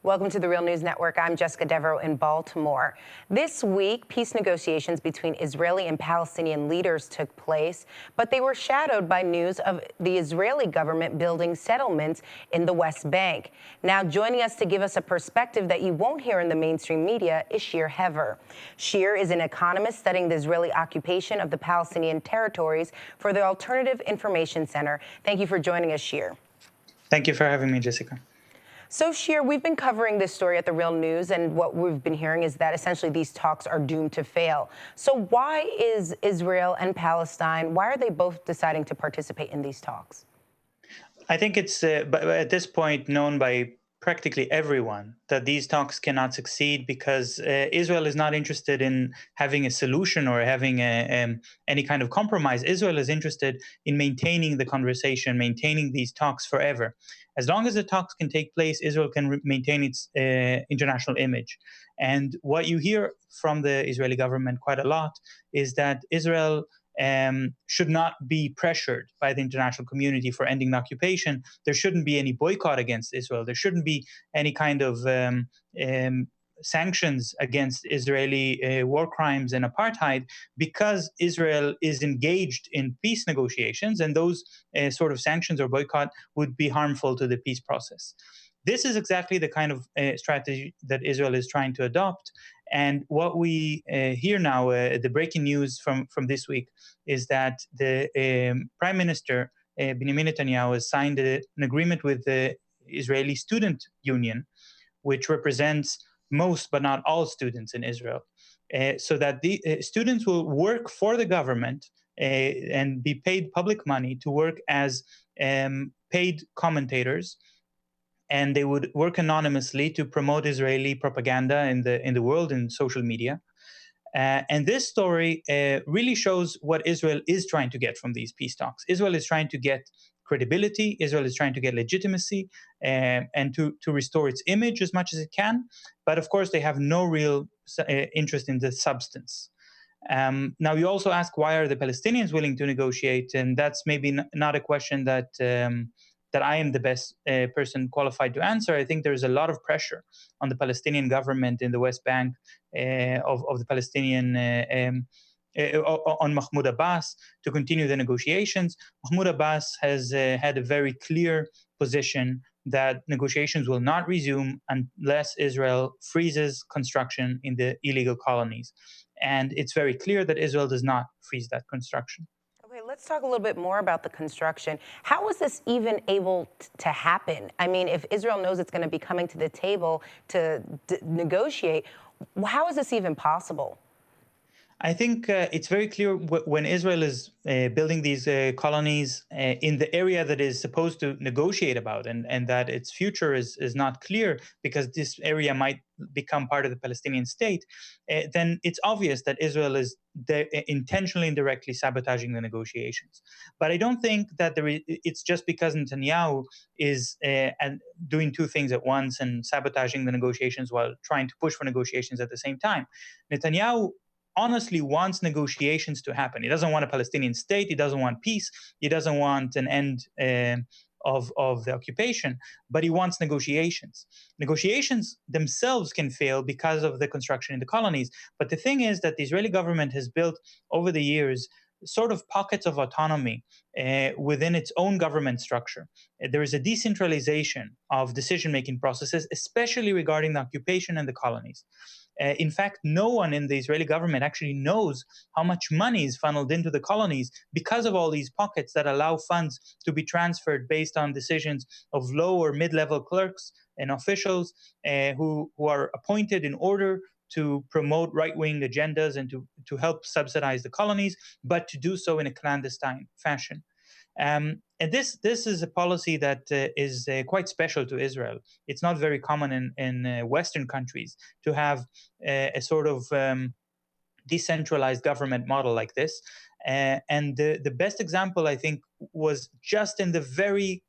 Welcome to the Real News Network. I'm Jessica Devereaux in Baltimore. This week, peace negotiations between Israeli and Palestinian leaders took place, but they were shadowed by news of the Israeli government building settlements in the West Bank. Now, joining us to give us a perspective that you won't hear in the mainstream media is Shir Hever. Shir is an economist studying the Israeli occupation of the Palestinian territories for the Alternative Information Center. Thank you for joining us, Shir. Thank you for having me, Jessica. So, Shir, we've been covering this story at the Real News, and what we've been hearing is that essentially these talks are doomed to fail. So why is Israel and Palestine, why are they both deciding to participate in these talks? I think it's at this point known by practically everyone that these talks cannot succeed because Israel is not interested in having a solution or having any kind of compromise. Israel is interested in maintaining the conversation, maintaining these talks forever. As long as the talks can take place, Israel can maintain its international image. And what you hear from the Israeli government quite a lot is that Israel should not be pressured by the international community for ending the occupation. There shouldn't be any boycott against Israel. There shouldn't be any kind of sanctions against Israeli war crimes and apartheid because Israel is engaged in peace negotiations, and those sort of sanctions or boycott would be harmful to the peace process. This is exactly the kind of strategy that Israel is trying to adopt. And what we hear now, the breaking news from this week, is that the Prime Minister, Benjamin Netanyahu, has signed an agreement with the Israeli Student Union, which represents most but not all students in Israel, so that the students will work for the government and be paid public money to work as paid commentators, and they would work anonymously to promote Israeli propaganda in the world in social media. And this story really shows what Israel is trying to get from these peace talks. Israel is trying to get credibility. Israel is trying to get legitimacy and to restore its image as much as it can. But of course, they have no real interest in the substance. Now, you also ask, why are the Palestinians willing to negotiate? And that's maybe not a question that that I am the best person qualified to answer. I think there's a lot of pressure on the Palestinian government in the West Bank of the Palestinian on Mahmoud Abbas to continue the negotiations. Mahmoud Abbas has had a very clear position that negotiations will not resume unless Israel freezes construction in the illegal colonies. And it's very clear that Israel does not freeze that construction. Okay, let's talk a little bit more about the construction. How is this even able to happen? I mean, if Israel knows it's going to be coming to the table to negotiate, how is this even possible? I think it's very clear when Israel is building these colonies in the area that is supposed to negotiate about, and that its future is not clear because this area might become part of the Palestinian state, then it's obvious that Israel is intentionally and directly sabotaging the negotiations. But I don't think that it's just because Netanyahu is doing two things at once and sabotaging the negotiations while trying to push for negotiations at the same time. Netanyahu honestly wants negotiations to happen. He doesn't want a Palestinian state. He doesn't want peace. He doesn't want an end of the occupation, but he wants negotiations. Negotiations themselves can fail because of the construction in the colonies. But the thing is that the Israeli government has built over the years sort of pockets of autonomy within its own government structure. There is a decentralization of decision-making processes, especially regarding the occupation and the colonies. In fact, no one in the Israeli government actually knows how much money is funneled into the colonies because of all these pockets that allow funds to be transferred based on decisions of low or mid-level clerks and officials who are appointed in order to promote right-wing agendas and to help subsidize the colonies, but to do so in a clandestine fashion. And this is a policy that is quite special to Israel. It's not very common in Western countries to have a sort of decentralized government model like this. And the best example, I think, was just in the very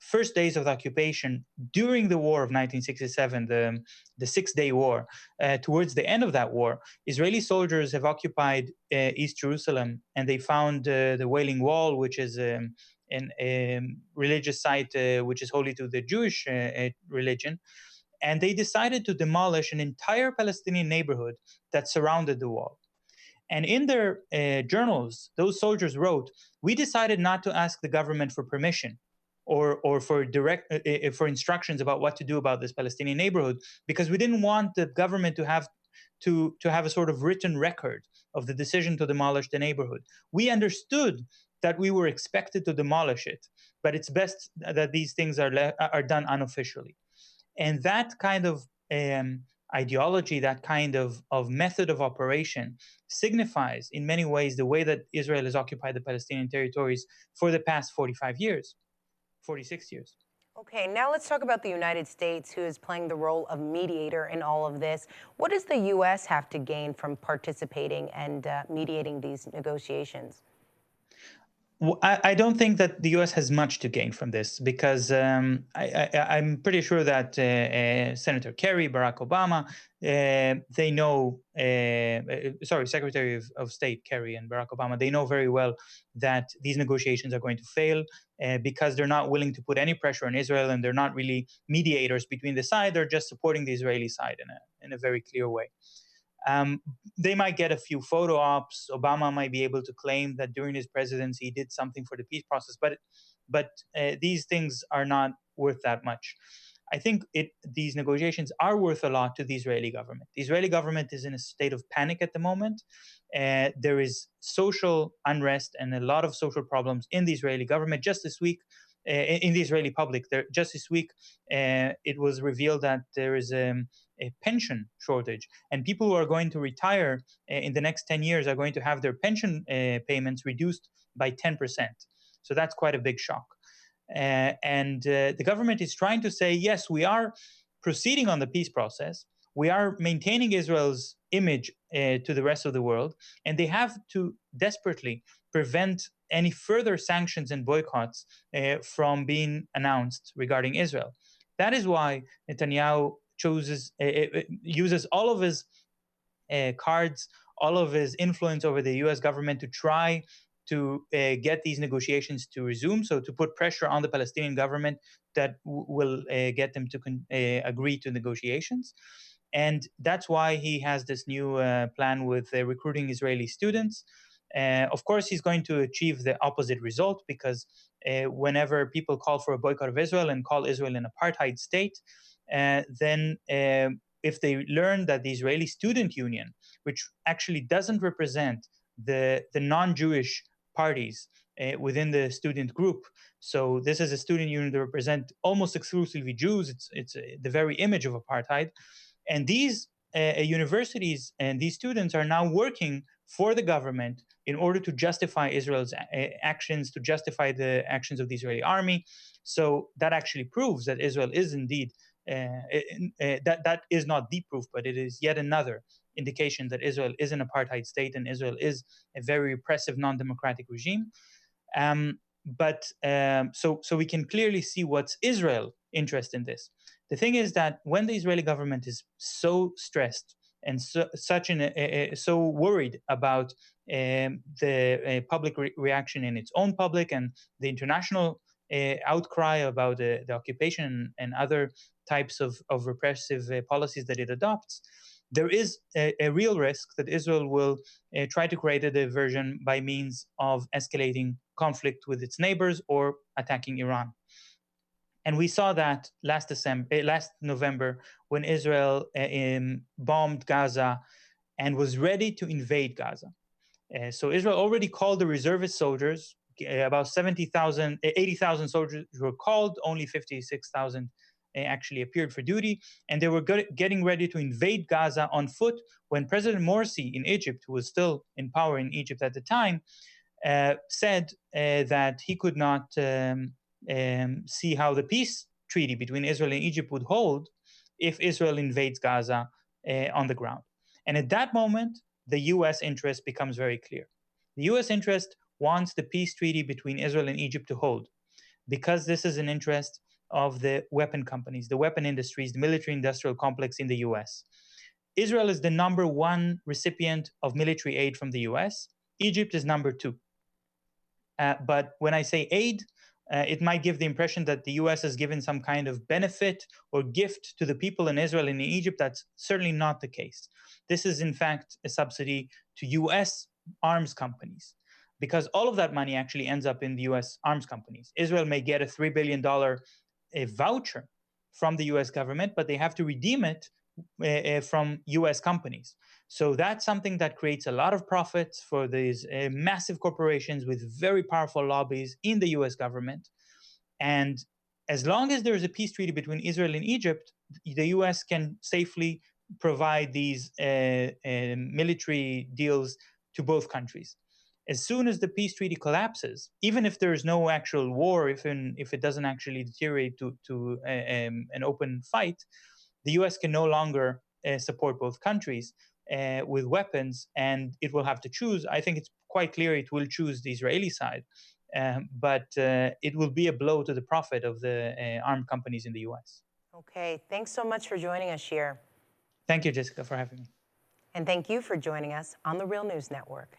first days of the occupation during the war of 1967, the Six-Day War. Towards the end of that war, Israeli soldiers have occupied East Jerusalem, and they found the Wailing Wall, which is an religious site which is holy to the Jewish religion. And they decided to demolish an entire Palestinian neighborhood that surrounded the wall. And in their journals, those soldiers wrote, "We decided not to ask the government for permission or for for instructions about what to do about this Palestinian neighborhood, because we didn't want the government to have a sort of written record of the decision to demolish the neighborhood. We understood that we were expected to demolish it, but it's best that these things are done unofficially." And that kind of ideology, that kind of method of operation, signifies in many ways the way that Israel has occupied the Palestinian territories for the past 45 years, 46 years. Okay, now let's talk about the United States, who is playing the role of mediator in all of this. What does the U.S. have to gain from participating and mediating these negotiations? Well, I don't think that the U.S. has much to gain from this, because I'm pretty sure that Senator Kerry, Barack Obama, they know, sorry, Secretary of State Kerry and Barack Obama, they know very well that these negotiations are going to fail because they're not willing to put any pressure on Israel, and they're not really mediators between the side. They're just supporting the Israeli side in a very clear way. Um, they might get a few photo ops. Obama might be able to claim that during his presidency he did something for the peace process, but these things are not worth that much. I think these negotiations are worth a lot to the Israeli government. The Israeli government is in a state of panic at the moment. There is social unrest and a lot of social problems in the Israeli government. Just this week, in the Israeli public, just this week, it was revealed that there is a pension shortage, and people who are going to retire in the next 10 years are going to have their pension payments reduced by 10%. So that's quite a big shock. And the government is trying to say, yes, we are proceeding on the peace process. We are maintaining Israel's image to the rest of the world, and they have to desperately prevent any further sanctions and boycotts from being announced regarding Israel. That is why Netanyahu uses all of his cards, all of his influence over the U.S. government to try to get these negotiations to resume. So to put pressure on the Palestinian government that will get them to agree to negotiations. And that's why he has this new plan with recruiting Israeli students. Of course, he's going to achieve the opposite result, because whenever people call for a boycott of Israel and call Israel an apartheid state, then if they learn that the Israeli Student Union, which actually doesn't represent the non-Jewish parties within the student group, so this is a student union that represents almost exclusively Jews. It's the very image of apartheid, and these universities and these students are now working for the government in order to justify Israel's actions, to justify the actions of the Israeli army. So that actually proves that Israel is indeed that is not the proof, but it is yet another indication that Israel is an apartheid state and Israel is a very repressive, non-democratic regime. So we can clearly see what's Israel's interest in this. The thing is that when the Israeli government is so stressed and so worried about the public reaction in its own public and the international outcry about the occupation and other types of repressive policies that it adopts, there is a real risk that Israel will try to create a diversion by means of escalating conflict with its neighbors or attacking Iran. And we saw that last November, when Israel bombed Gaza and was ready to invade Gaza. So Israel already called the reservist soldiers. About 80,000 soldiers were called, only 56,000 actually appeared for duty, and they were getting ready to invade Gaza on foot when President Morsi in Egypt, who was still in power in Egypt at the time, said that he could not see how the peace treaty between Israel and Egypt would hold if Israel invades Gaza on the ground. And at that moment, the US interest becomes very clear. The US interest wants the peace treaty between Israel and Egypt to hold, because this is an interest of the weapon companies, the weapon industries, the military industrial complex in the US. Israel is the number one recipient of military aid from the US. Egypt is number two. But when I say aid, it might give the impression that the US has given some kind of benefit or gift to the people in Israel and in Egypt. That's certainly not the case. This is, in fact, a subsidy to US arms companies, because all of that money actually ends up in the US arms companies. Israel may get a $3 billion voucher from the US government, but they have to redeem it from US companies. So that's something that creates a lot of profits for these massive corporations with very powerful lobbies in the US government. And as long as there's a peace treaty between Israel and Egypt, the US can safely provide these military deals to both countries. As soon as the peace treaty collapses, even if there is no actual war, if it doesn't actually deteriorate to an open fight, the US can no longer support both countries with weapons, and it will have to choose. I think it's quite clear it will choose the Israeli side, but it will be a blow to the profit of the armed companies in the US. Okay, thanks so much for joining us, Shir. Thank you, Jessica, for having me. And thank you for joining us on the Real News Network.